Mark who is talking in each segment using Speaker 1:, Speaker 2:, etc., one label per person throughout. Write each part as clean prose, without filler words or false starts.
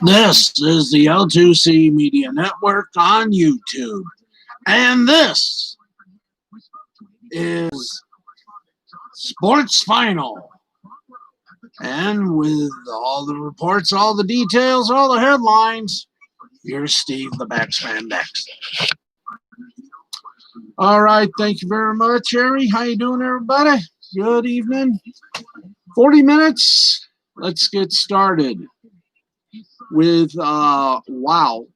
Speaker 1: This is the L2C Media Network on YouTube. And this is Sports Final. And with all the reports, all the details, all the headlines, here's Steve the Backspan next. All right, thank you very much, Harry. How you doing, everybody? Good evening. 40 minutes. Let's get started with, wow.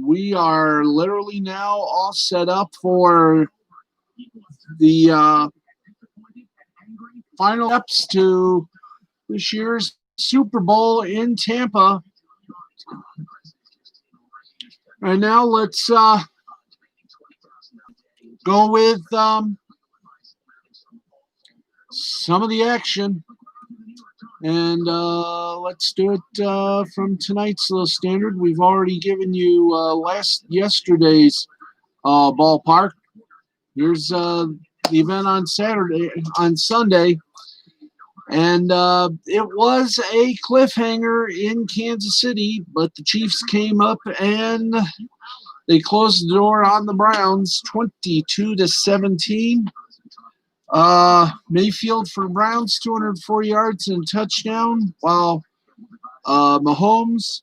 Speaker 1: We are literally now all set up for the final steps to this year's Super Bowl in Tampa. And now let's go with some of the action. And let's do it from tonight's standard. We've already given you yesterday's ballpark. Here's the event on Sunday. And it was a cliffhanger in Kansas City, but the Chiefs came up and they closed the door on the Browns 22-17. Mayfield for the Browns, 204 yards and a touchdown, while Mahomes,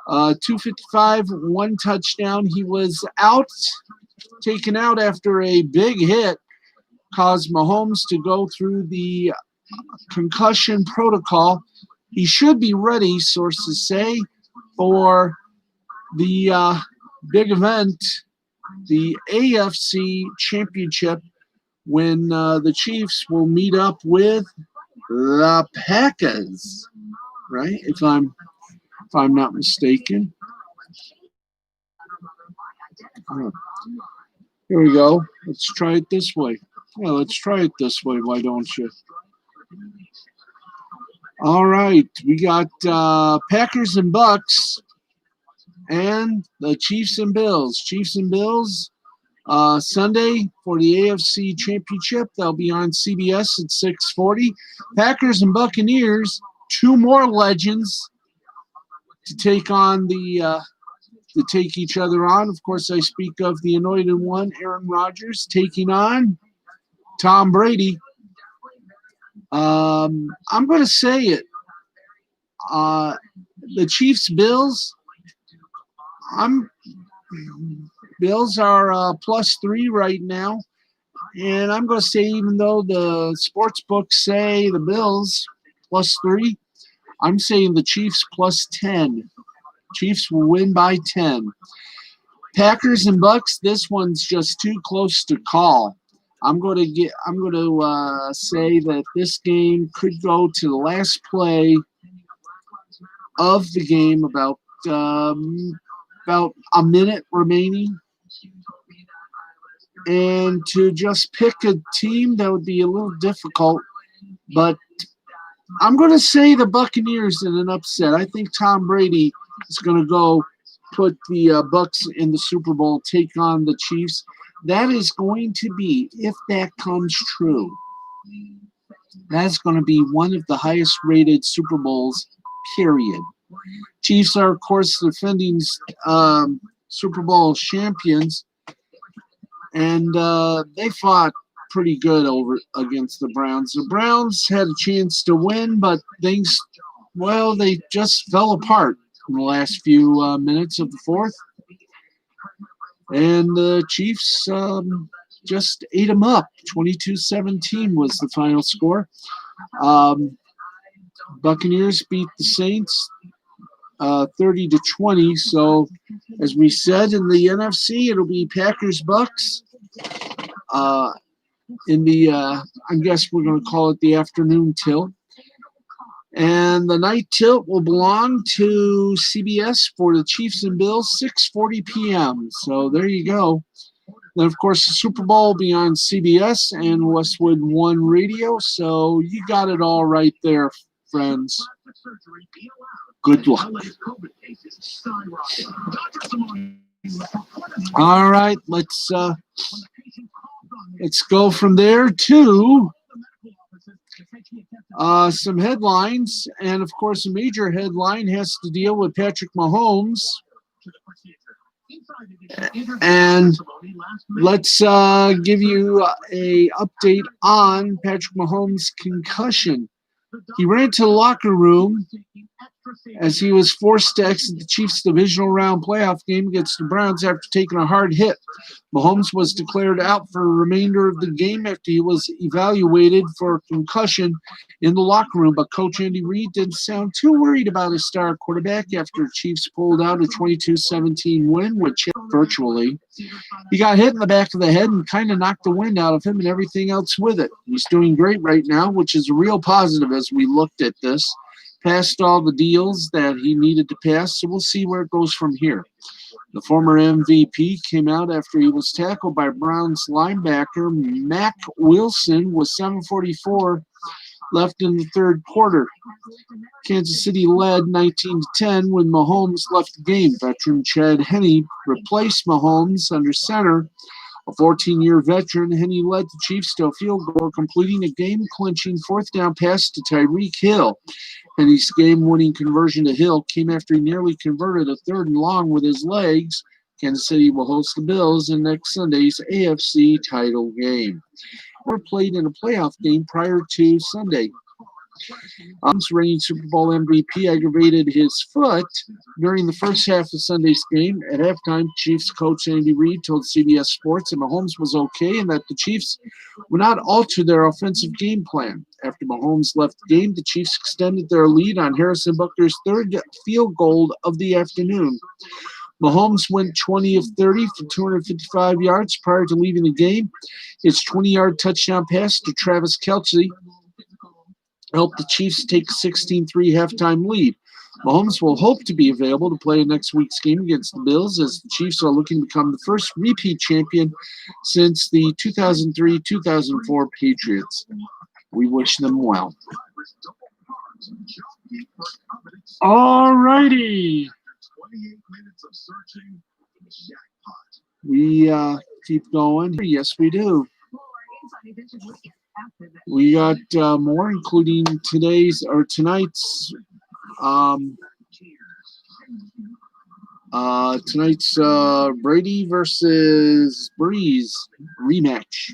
Speaker 1: 255, one touchdown. He was taken out after a big hit, caused Mahomes to go through the concussion protocol. He should be ready, sources say, for the big event, the AFC Championship, when the Chiefs will meet up with the Packers, right? If I'm not mistaken. Here we go. Let's try it this way. Yeah, let's try it this way. Why don't you? All right, we got Packers and Bucks, and the Chiefs and Bills. Chiefs and Bills. Sunday for the AFC Championship. They'll be on CBS at 6:40. Packers and Buccaneers, two more legends to take each other on. Of course, I speak of the anointed one, Aaron Rodgers, taking on Tom Brady. I'm going to say it. The Chiefs Bills. Bills are +3 right now. And I'm going to say, even though the sports books say the Bills +3, I'm saying the Chiefs +10. Chiefs will win by 10. Packers and Bucks, this one's just too close to call. I'm going to say that this game could go to the last play of the game, about a minute remaining. And to just pick a team, that would be a little difficult. But I'm going to say the Buccaneers in an upset. I think Tom Brady is going to go put the Bucks in the Super Bowl, take on the Chiefs. That is going to be, if that comes true, that's going to be one of the highest rated Super Bowls, period. Chiefs are, of course, defending Super Bowl champions, and they fought pretty good against the Browns. The Browns had a chance to win, but they just fell apart in the last few minutes of the fourth. And the Chiefs just ate them up. 22-17 was the final score. Buccaneers beat the Saints 30-20. So, as we said, in the NFC, it'll be Packers-Bucks. In the, I guess we're going to call it the afternoon tilt. And the night tilt will belong to CBS for the Chiefs and Bills, 6:40 p.m. So there you go. Then, of course, the Super Bowl will be on CBS and Westwood One Radio. So you got it all right there, friends. Good luck. All right, let's go from there to Some headlines, and of course, a major headline has to deal with Patrick Mahomes. And let's give you a update on Patrick Mahomes' concussion. He ran to the locker room as he was forced to exit the Chiefs' divisional round playoff game against the Browns after taking a hard hit. Mahomes was declared out for the remainder of the game after he was evaluated for concussion in the locker room, but Coach Andy Reid didn't sound too worried about his star quarterback after the Chiefs pulled out a 22-17 win, which virtually. He got hit in the back of the head and kind of knocked the wind out of him and everything else with it. He's doing great right now, which is a real positive as we looked at this. Passed all the deals that he needed to pass, so we'll see where it goes from here. The former MVP came out after he was tackled by Browns linebacker Mack Wilson with 7:44 left in the third quarter. Kansas City led 19-10 when Mahomes left the game. Veteran Chad Henne replaced Mahomes under center. A 14-year veteran, Henne led the Chiefs to a field goal, completing a game-clinching fourth down pass to Tyreek Hill. Henne's game-winning conversion to Hill came after he nearly converted a third and long with his legs. Kansas City will host the Bills in next Sunday's AFC title game. Were played in a playoff game prior to Sunday. Reigning Super Bowl MVP aggravated his foot during the first half of Sunday's game. At halftime, Chiefs coach Andy Reid told CBS Sports that Mahomes was okay and that the Chiefs would not alter their offensive game plan. After Mahomes left the game, the Chiefs extended their lead on Harrison Butker's third field goal of the afternoon. Mahomes went 20 of 30 for 255 yards prior to leaving the game. His 20-yard touchdown pass to Travis Kelce helped the Chiefs take a 16-3 halftime lead. Mahomes will hope to be available to play next week's game against the Bills as the Chiefs are looking to become the first repeat champion since the 2003-2004 Patriots. We wish them well. All righty. We keep going. Yes, we do. We got more, including tonight's Brady versus Breeze rematch.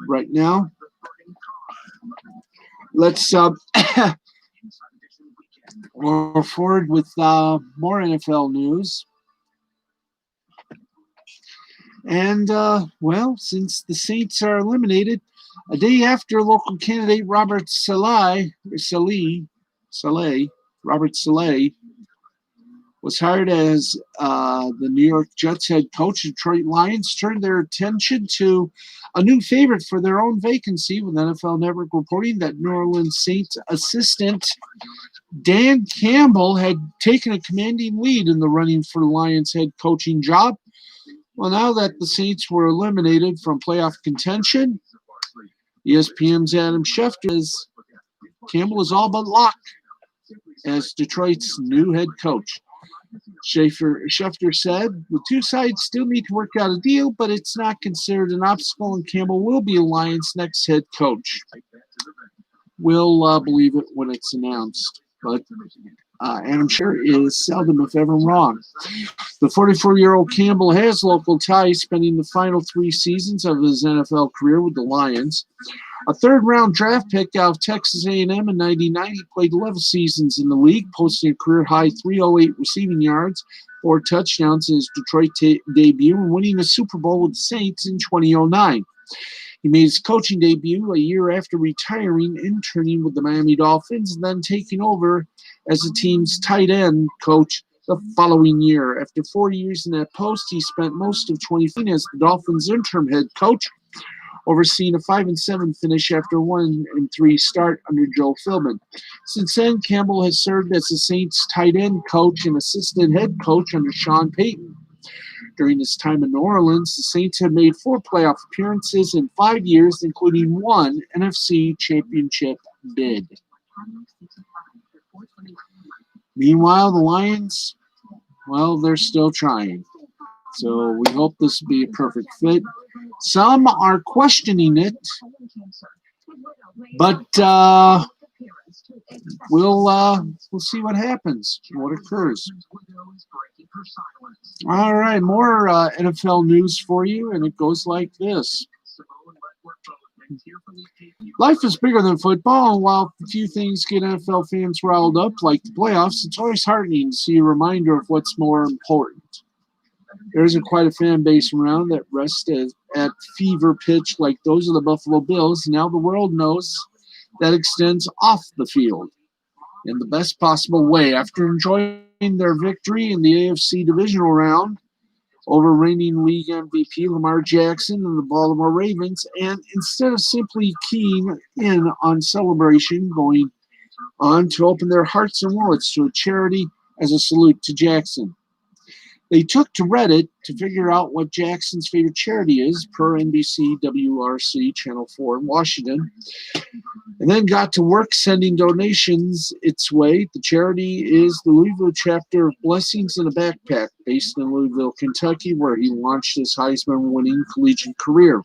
Speaker 1: Right now, let's go forward with more NFL news. And, since the Saints are eliminated, a day after local candidate Robert Saleh was hired as the New York Jets head coach, Detroit Lions turned their attention to a new favorite for their own vacancy, with NFL Network reporting that New Orleans Saints assistant Dan Campbell had taken a commanding lead in the running for the Lions head coaching job. Well, now that the Saints were eliminated from playoff contention, ESPN's Adam Schefter says Campbell is all but locked as Detroit's new head coach. Schefter said, the two sides still need to work out a deal, but it's not considered an obstacle, and Campbell will be the Lions' next head coach. We'll believe it when it's announced. But Adam Schefter is seldom, if ever, wrong. The 44-year-old Campbell has local ties, spending the final 3 seasons of his NFL career with the Lions. A third-round draft pick out of Texas A&M in 1990, he played 11 seasons in the league, posting a career-high 308 receiving yards, 4 touchdowns in his Detroit debut, and winning a Super Bowl with the Saints in 2009. He made his coaching debut a year after retiring, interning with the Miami Dolphins, and then taking over as the team's tight end coach the following year. After 4 years in that post, he spent most of 2015 as the Dolphins' interim head coach, overseeing a 5-7 finish after a 1-3 start under Joe Philbin. Since then, Campbell has served as the Saints' tight end coach and assistant head coach under Sean Payton. During his time in New Orleans, the Saints have made 4 playoff appearances in 5 years, including 1 NFC championship bid. Meanwhile, the Lions, they're still trying. So we hope this will be a perfect fit. Some are questioning it But we'll see what happens, what occurs. All right, more NFL news for you, and it goes like this. Life is bigger than football, and while few things get NFL fans riled up, like the playoffs, it's always heartening to see a reminder of what's more important. There isn't quite a fan base around that rests at fever pitch like those of the Buffalo Bills. Now the world knows that extends off the field in the best possible way. After enjoying their victory in the AFC divisional round over reigning league MVP Lamar Jackson and the Baltimore Ravens, and instead of simply keying in on celebration, going on to open their hearts and wallets to a charity as a salute to Jackson. They took to Reddit to figure out what Jackson's favorite charity is, per NBC WRC Channel 4 in Washington, and then got to work sending donations its way. The charity is the Louisville chapter of Blessings in a Backpack, based in Louisville, Kentucky, where he launched his Heisman-winning collegiate career.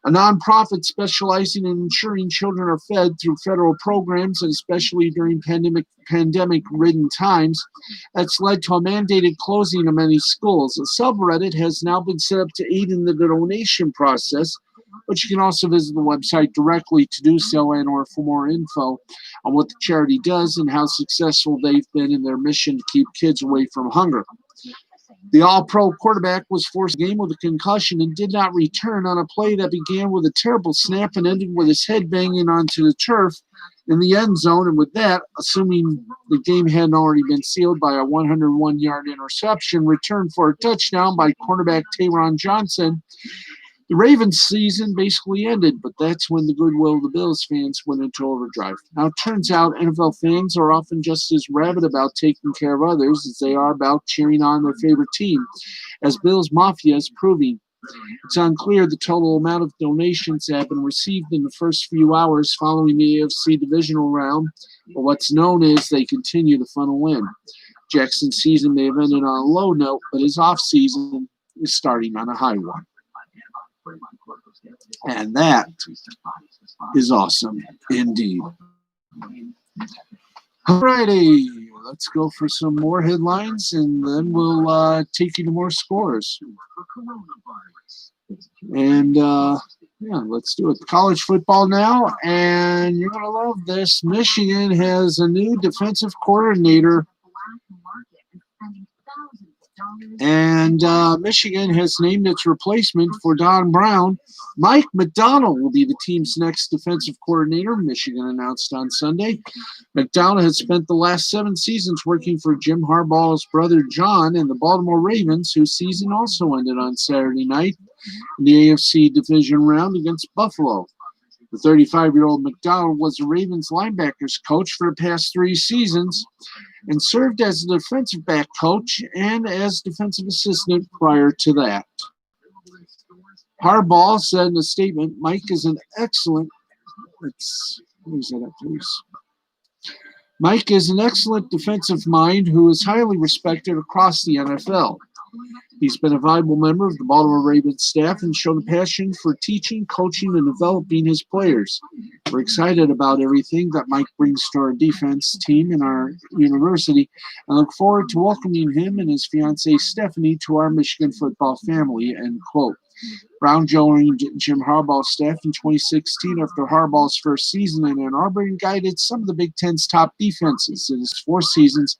Speaker 1: A nonprofit specializing in ensuring children are fed through federal programs, and especially during pandemic-ridden times, that's led to a mandated closing of many schools. A subreddit has now been set up to aid in the donation process, but you can also visit the website directly to do so and or for more info on what the charity does and how successful they've been in their mission to keep kids away from hunger. The all-pro quarterback was forced to game with a concussion and did not return on a play that began with a terrible snap and ended with his head banging onto the turf in the end zone. And with that, assuming the game hadn't already been sealed by a 101-yard interception returned for a touchdown by cornerback Taron Johnson, the Ravens' season basically ended, but that's when the goodwill of the Bills fans went into overdrive. Now, it turns out NFL fans are often just as rabid about taking care of others as they are about cheering on their favorite team, as Bills Mafia is proving. It's unclear the total amount of donations that have been received in the first few hours following the AFC divisional round, but what's known is they continue to funnel in. Jackson's season may have ended on a low note, but his off-season is starting on a high one. And that is awesome indeed. All righty, let's go for some more headlines, and then we'll take you to more scores. And let's do it. College football now, and you're going to love this. Michigan has a new defensive coordinator. And Michigan has named its replacement for Don Brown. Mike McDonald will be the team's next defensive coordinator, Michigan announced on Sunday. McDonald has spent the last 7 seasons working for Jim Harbaugh's brother John and the Baltimore Ravens, whose season also ended on Saturday night in the AFC division round against Buffalo. The 35-year-old McDonald was the Ravens linebackers coach for the past 3 seasons and served as a defensive back coach and as defensive assistant prior to that. Harbaugh said in a statement, Mike is an excellent defensive mind who is highly respected across the NFL. He's been a valuable member of the Baltimore Ravens staff and shown a passion for teaching, coaching, and developing his players. We're excited about everything that Mike brings to our defense team and our university, and look forward to welcoming him and his fiancée Stephanie to our Michigan football family, end quote. Brown joined Jim Harbaugh's staff in 2016 after Harbaugh's first season in Ann Arbor and guided some of the Big Ten's top defenses in his 4 seasons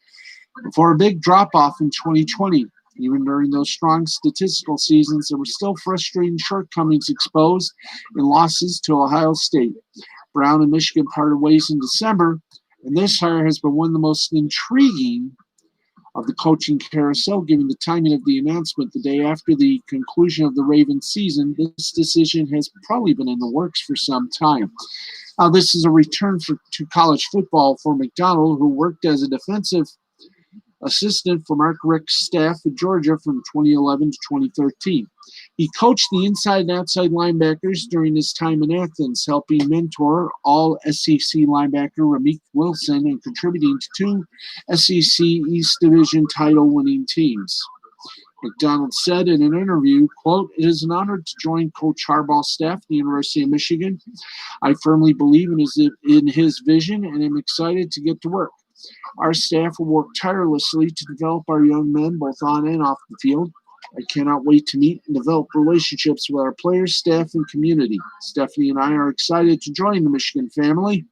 Speaker 1: before a big drop-off in 2020. Even during those strong statistical seasons, there were still frustrating shortcomings exposed in losses to Ohio State. Brown and Michigan parted ways in December, and this hire has been one of the most intriguing of the coaching carousel, given the timing of the announcement the day after the conclusion of the Ravens season. This decision has probably been in the works for some time. Now, this is a return to college football for McDonald, who worked as a defensive assistant for Mark Richt's staff at Georgia from 2011 to 2013. He coached the inside and outside linebackers during his time in Athens, helping mentor all-SEC linebacker Ramik Wilson and contributing to 2 SEC East Division title-winning teams. McDonald said in an interview, quote, "It is an honor to join Coach Harbaugh's staff at the University of Michigan. I firmly believe in his vision and am excited to get to work. Our staff will work tirelessly to develop our young men both on and off the field. I cannot wait to meet and develop relationships with our players, staff, and community. Stephanie and I are excited to join the Michigan family,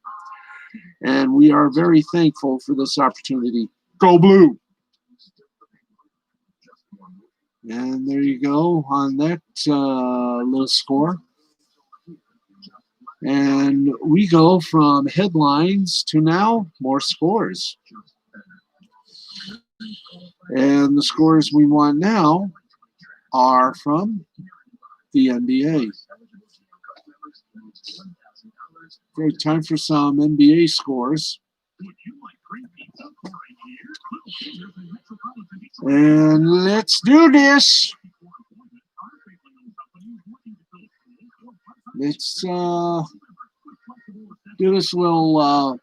Speaker 1: and we are very thankful for this opportunity. Go Blue!" And there you go on that little score. And we go from headlines to now more scores. And the scores we want now are from the NBA. Okay, time for some NBA scores. And let's do this. Let's do this little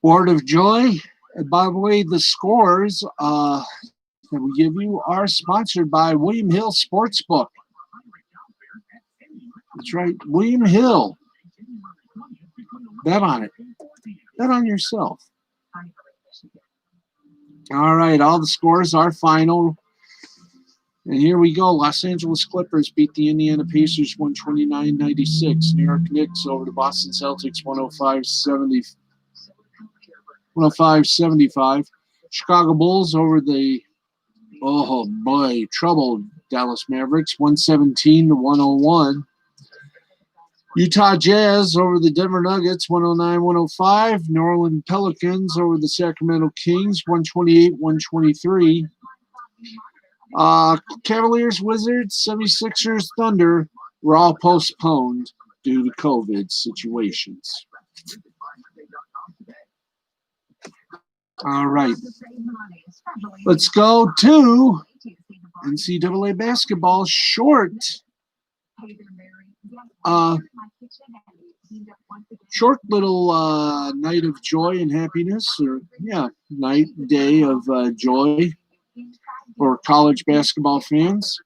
Speaker 1: word of joy. And by the way, the scores that we give you are sponsored by William Hill Sportsbook. That's right, William Hill. Bet on it. Bet on yourself. All right, all the scores are final. And here we go. Los Angeles Clippers beat the Indiana Pacers 129-96. New York Knicks over the Boston Celtics 105-75. Chicago Bulls over the, troubled Dallas Mavericks 117-101. Utah Jazz over the Denver Nuggets 109-105. New Orleans Pelicans over the Sacramento Kings 128-123. Cavaliers, Wizards, 76ers, Thunder were all postponed due to COVID situations. All right. Let's go to NCAA basketball. Short little night of joy and happiness, or day of joy for college basketball fans.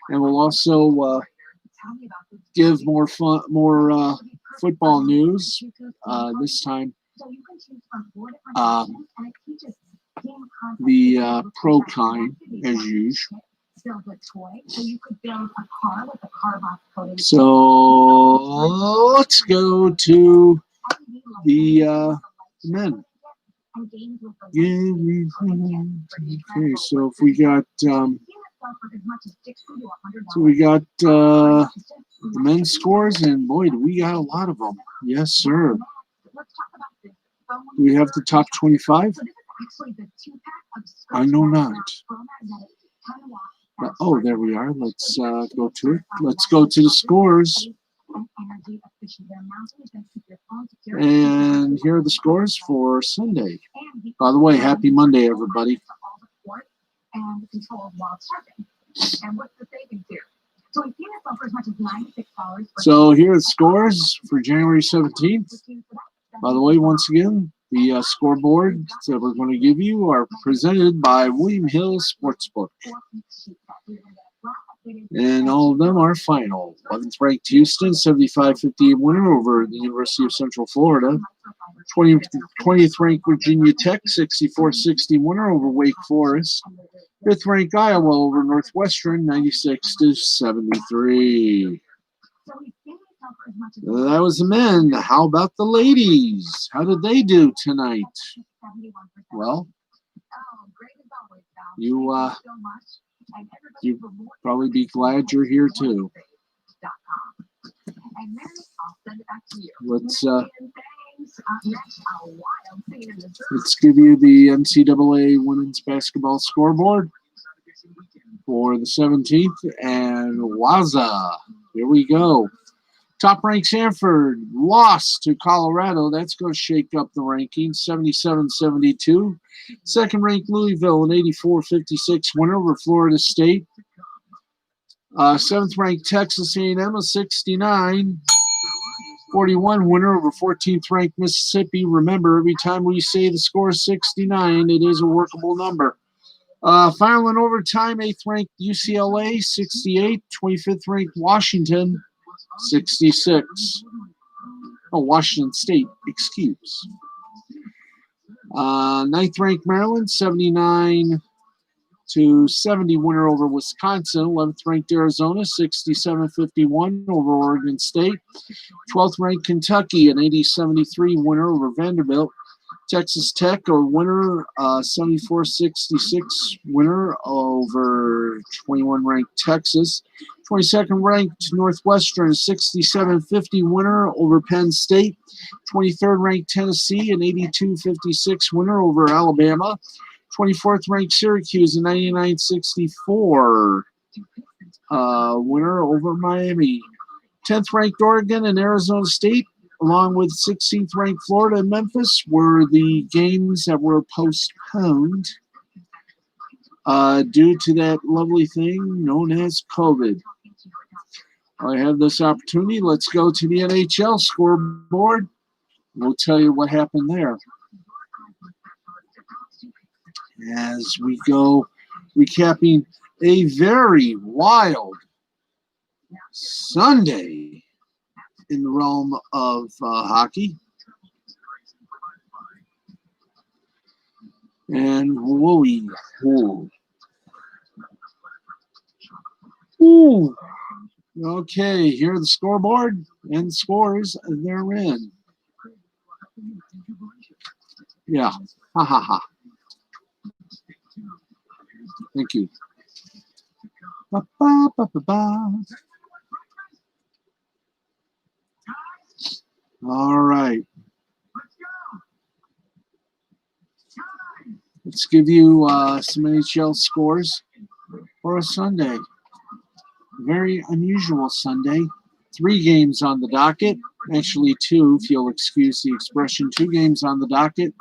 Speaker 1: And we'll also give more football news this time. The pro kind, as usual. So let's go to the men. Okay, so if we got the men's scores, and boy, do we got a lot of them. Yes, sir. Do we have the top 25? I know not. Oh, there we are. Let's go to it. Let's go to the scores. And here are the scores for Sunday. By the way, happy Monday, everybody. So here are the scores for January 17th. By the way, once again, the scoreboard that we're going to give you are presented by William Hill Sportsbook. And all of them are final. 11th ranked Houston, 75-58 winner over the University of Central Florida. 20th ranked Virginia Tech, 64-60 winner over Wake Forest. 5th ranked Iowa over Northwestern, 96-73. That was the men. How about the ladies? How did they do tonight? Well, you probably be glad you're here too. Let's give you the NCAA women's basketball scoreboard for the 17th, and Waza. Here we go. Top-ranked Sanford lost to Colorado. That's going to shake up the rankings, 77-72. Second-ranked Louisville, an 84-56 win over Florida State. Seventh-ranked Texas A&M, a 69-41 winner over 14th-ranked Mississippi. Remember, every time we say the score is 69, it is a workable number. Final in overtime, 8th ranked UCLA, 68. 25th ranked Washington, 66. Oh, Washington State, excuse. 9th ranked Maryland, 79 to 70 winner over Wisconsin. 11th ranked Arizona, 67-51 over Oregon State. 12th ranked Kentucky, an 80-73 winner over Vanderbilt. Texas Tech, a winner, 74-66 winner over 21 ranked Texas. 22nd ranked Northwestern, 67-50 winner over Penn State. 23rd ranked Tennessee, an 82-56 winner over Alabama. 24th ranked Syracuse, a 99-64 winner over Miami. 10th ranked Oregon and Arizona State, along with 16th ranked Florida and Memphis, were the games that were postponed due to that lovely thing known as COVID. I have this opportunity. Let's go to the NHL scoreboard. We'll tell you what happened there. As we go recapping a very wild Sunday in the realm of hockey. And okay, here are the scoreboard and scores therein. Yeah, ha ha ha. Thank you. Ba, ba, ba, ba, ba. All right. Let's give you some NHL scores for a Sunday. Very unusual Sunday. 3 games on the docket. Actually 2, if you'll excuse the expression. 2 games on the docket.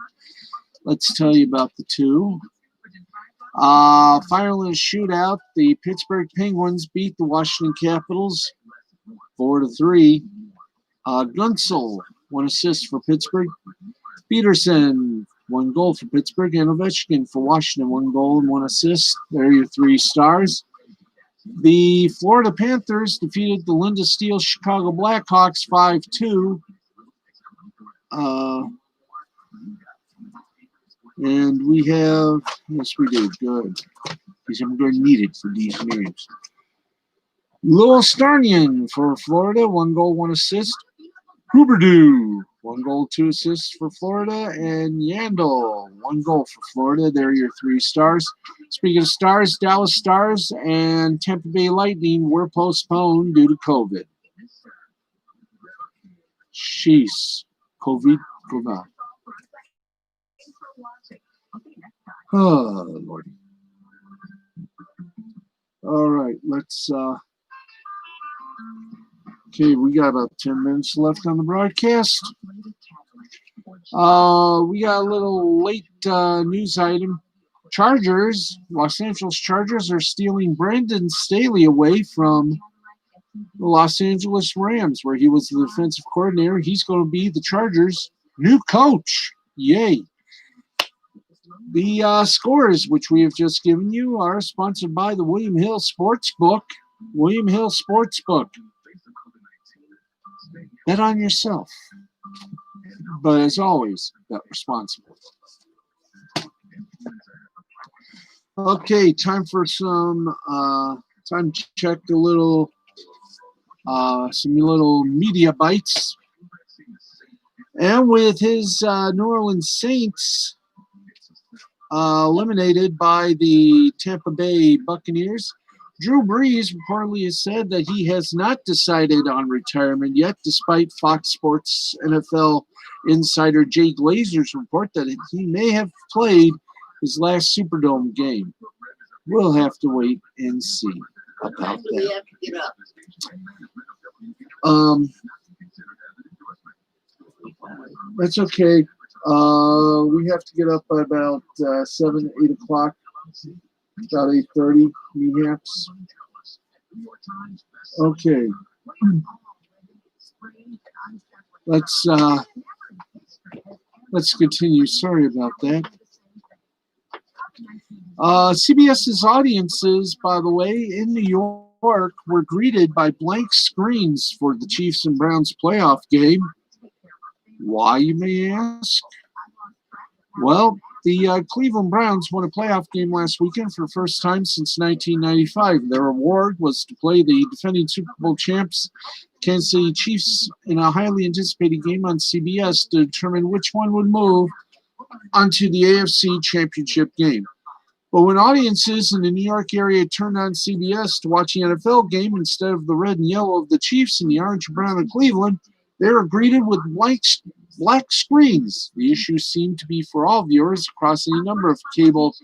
Speaker 1: Let's tell you about the 2. Final in a shootout, the Pittsburgh Penguins beat the Washington Capitals 4-3. Gunsel, 1 assist for Pittsburgh. Peterson, 1 goal for Pittsburgh. And Ovechkin for Washington, 1 goal and 1 assist. There are your 3 stars. The Florida Panthers defeated the Linda Steel Chicago Blackhawks 5-2. And we have, yes, we did, good. Because I'm going to need it for these names. Lowell Starnian for Florida, 1 goal, 1 assist. Huberdeau, 1 goal, 2 assists for Florida. And Yandel, 1 goal for Florida. There are your 3 stars. Speaking of stars, Dallas Stars and Tampa Bay Lightning were postponed due to COVID. Jeez. COVID. Oh, Lordy. All right, let's okay, we got about 10 minutes left on the broadcast. We got a little late news item. Los Angeles Chargers are stealing Brandon Staley away from the Los Angeles Rams, where he was the defensive coordinator. He's going to be the Chargers' new coach. Yay. The scores, which we have just given you, are sponsored by the William Hill Sportsbook. William Hill Sportsbook. Bet on yourself. But as always, bet responsibly. Okay, time for some time to check some little media bites. And with his New Orleans Saints eliminated by the Tampa Bay Buccaneers, Drew Brees reportedly has said that he has not decided on retirement yet, despite Fox Sports NFL insider Jay Glazer's report that he may have played his last Superdome game. We'll have to wait and see about that. That's okay. We have to get up by about 7, 8 o'clock, about 8:30, perhaps. Okay. Let's continue. Sorry about that. CBS's audiences, by the way, in New York were greeted by blank screens for the Chiefs and Browns playoff game. Why, you may ask? Well, the Cleveland Browns won a playoff game last weekend for the first time since 1995. Their award was to play the defending Super Bowl champs, Kansas City Chiefs, in a highly anticipated game on CBS to determine which one would move onto the AFC Championship game. But when audiences in the New York area turned on CBS to watch the NFL game instead of the red and yellow of the Chiefs and the orange and brown of Cleveland, they were greeted with black screens. The issue seemed to be for all viewers across any number of cable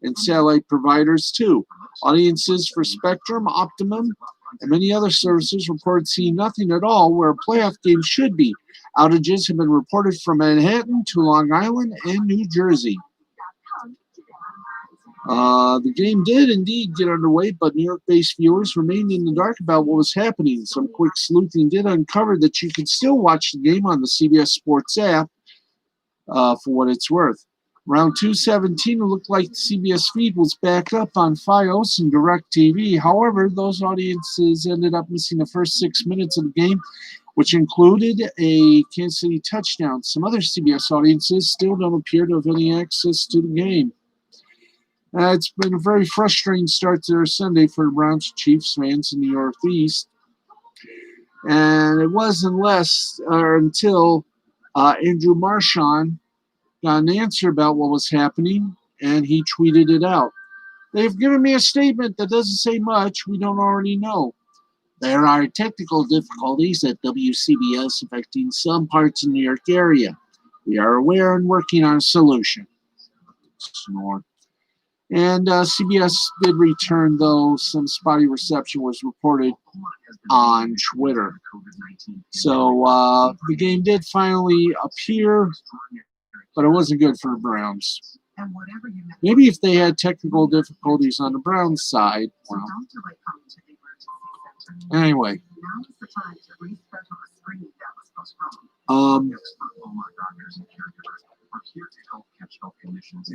Speaker 1: and satellite providers, too. Audiences for Spectrum, Optimum, and many other services reported seeing nothing at all where a playoff game should be. Outages have been reported from Manhattan to Long Island and New Jersey. The game did indeed get underway, but New York-based viewers remained in the dark about what was happening. Some quick sleuthing did uncover that you could still watch the game on the CBS Sports app, for what it's worth. Around 2:17, it looked like the CBS feed was back up on Fios and DirecTV. However, those audiences ended up missing the first 6 minutes of the game, which included a Kansas City touchdown. Some other CBS audiences still don't appear to have any access to the game. It's been a very frustrating start to their Sunday for the Browns Chiefs fans in the Northeast. And it wasn't until Andrew Marchand got an answer about what was happening, and he tweeted it out. They've given me a statement that doesn't say much we don't already know. There are technical difficulties at WCBS affecting some parts of the New York area. We are aware and working on a solution. Snore. And CBS did return, though some spotty reception was reported on Twitter. So the game did finally appear, but it wasn't good for the Browns. Maybe if they had technical difficulties on the Browns side. Well, anyway.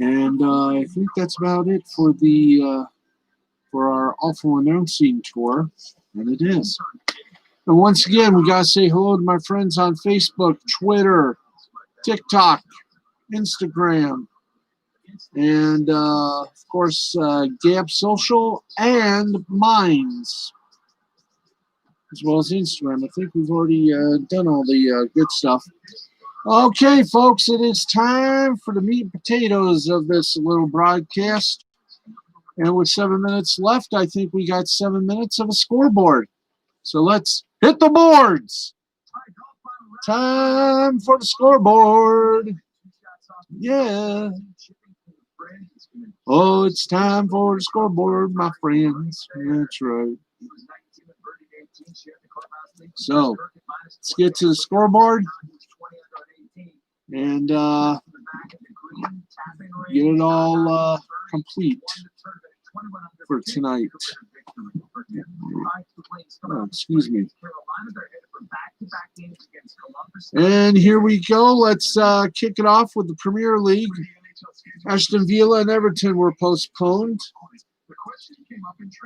Speaker 1: And I think that's about it for the for our awful announcing tour, and it is. And once again, we gotta say hello to my friends on Facebook, Twitter, TikTok, Instagram, and of course Gab Social and Minds, as well as Instagram. I think we've already done all the good stuff. Okay, folks, it is time for the meat and potatoes of this little broadcast. And with 7 minutes left, I think we got 7 minutes of a scoreboard. So let's hit the boards. Time for the scoreboard. Yeah. Oh, it's time for the scoreboard, my friends. That's right. So let's get to the scoreboard and get it all complete for tonight. Oh, excuse me. And here we go. Let's kick it off with the Premier League. Aston Villa and Everton were postponed.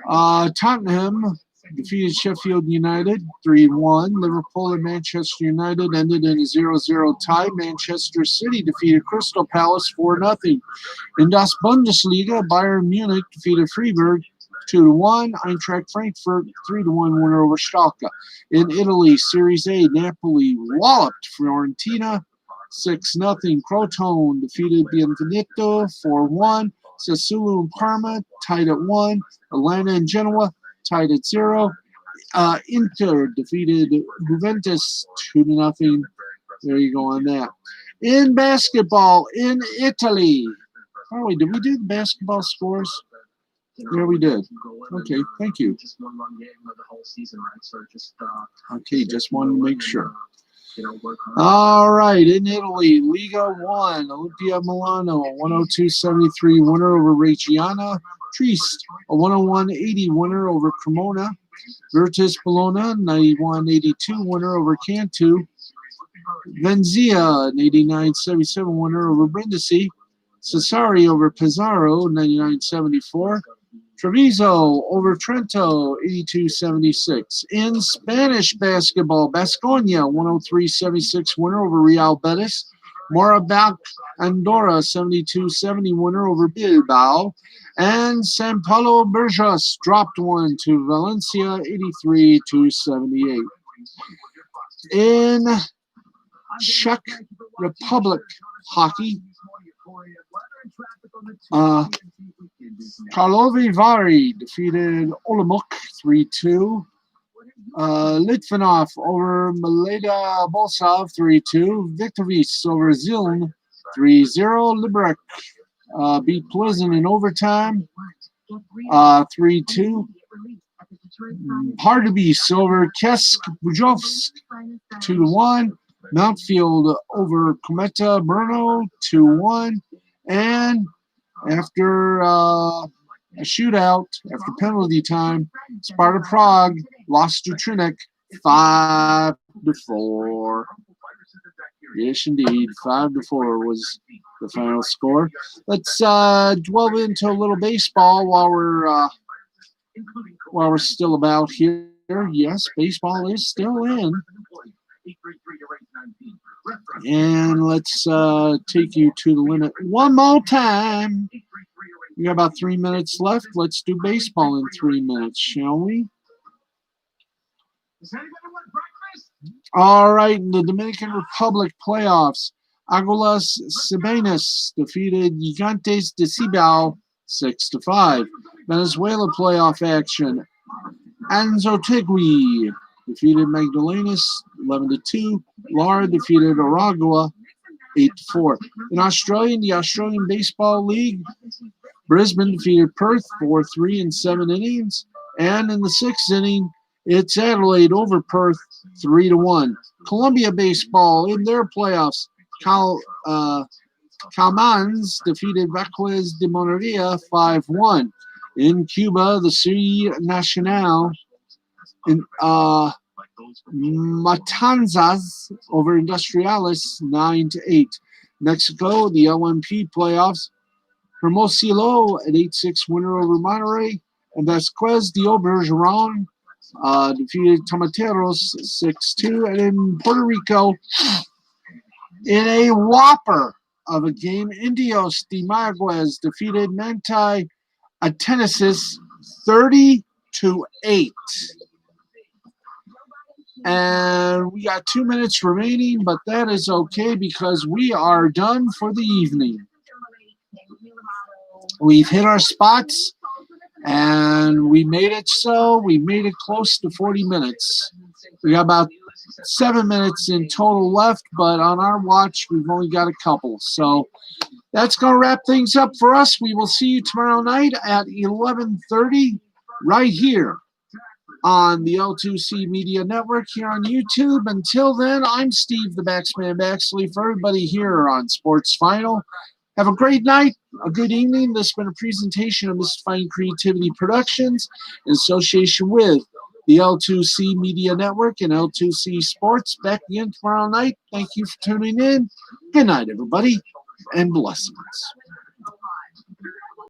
Speaker 1: Tottenham defeated Sheffield United 3-1. Liverpool and Manchester United ended in a 0-0 tie. Manchester City defeated Crystal Palace 4-0. In Das Bundesliga, Bayern Munich defeated Freiburg 2-1. Eintracht Frankfurt 3-1 winner over Schalke. In Italy, Series A, Napoli walloped Fiorentina 6-0. Crotone defeated Benevento 4-1. Sassuolo and Parma tied at 1. Atlanta and Genoa tied at 0. Inter defeated Juventus 2-0. There you go on that. In basketball, in Italy. Oh, did we do the basketball scores? Yeah, we did. Okay, thank you. Okay, just wanted to make sure. All right, in Italy, Liga 1, Olimpia Milano, 102-73 winner over Reggiana. Trieste, a 101-80 winner over Cremona. Virtus Bologna, 91-82 winner over Cantu. Venezia, an 89-77 winner over Brindisi. Cesari over Pizarro, 99-74. Treviso over Trento, 82-76. In Spanish basketball, Baskonia, 103-76 winner over Real Betis. Morabac Andorra, 72-70 winner over Bilbao. And San Paulo Burgos dropped one to Valencia, 83-78. In Czech Republic hockey, Karlovy Vary defeated Olomouc 3-2. Litvinov over Maleda Bolsov 3-2. Viktovic over Ziln 3-0. Liberec beat Pleasant in overtime 3-2. Pardubice over Kesk Bujovsk 2-1. Mountfield over Cometa Brno 2-1. And after a shootout, after penalty time, Sparta Prague lost to Trinek 5-4. Yes, indeed, 5-4 was the final score. Let's delve into a little baseball while we're still about here. Yes, baseball is still in. And let's take you to the limit one more time. We got about 3 minutes left. Let's do baseball in 3 minutes, shall we? All right, in the Dominican Republic playoffs, Aguilas Cibanas defeated Gigantes de Cibao 6-5. Venezuela playoff action, Anzoátegui defeated Magdalenas 11-2. Lara defeated Aragua 8-4. In Australia, in the Australian Baseball League, Brisbane defeated Perth 4-3 in 7 innings. And in the 6th inning, it's Adelaide over Perth 3-1. Columbia Baseball in their playoffs, Calmans defeated Vaquez de Monteria 5-1. In Cuba, the Serie Nacional in Matanzas over Industriales 9-8. Mexico, the LMP playoffs, Hermosillo an 8-6 winner over Monterrey, and Vasquez de Obergeron defeated Tomateros 6-2. And in Puerto Rico, in a whopper of a game, Indios de Maguez defeated Manti Atenesis 30-8. And we got 2 minutes remaining, but that is okay because we are done for the evening. We've hit our spots, and we made it so. We made it close to 40 minutes. We got about 7 minutes in total left, but on our watch, we've only got a couple. So that's going to wrap things up for us. We will see you tomorrow night at 11:30 right here on the L2C Media Network here on YouTube. Until then, I'm Steve the Baxman Baxley. For everybody here on Sports Final, have a great night, a good evening. This has been a presentation of Mystifying Creativity Productions in association with the L2C Media Network and L2C Sports. Back again tomorrow night. Thank you for tuning in. Good night, everybody, and blessings.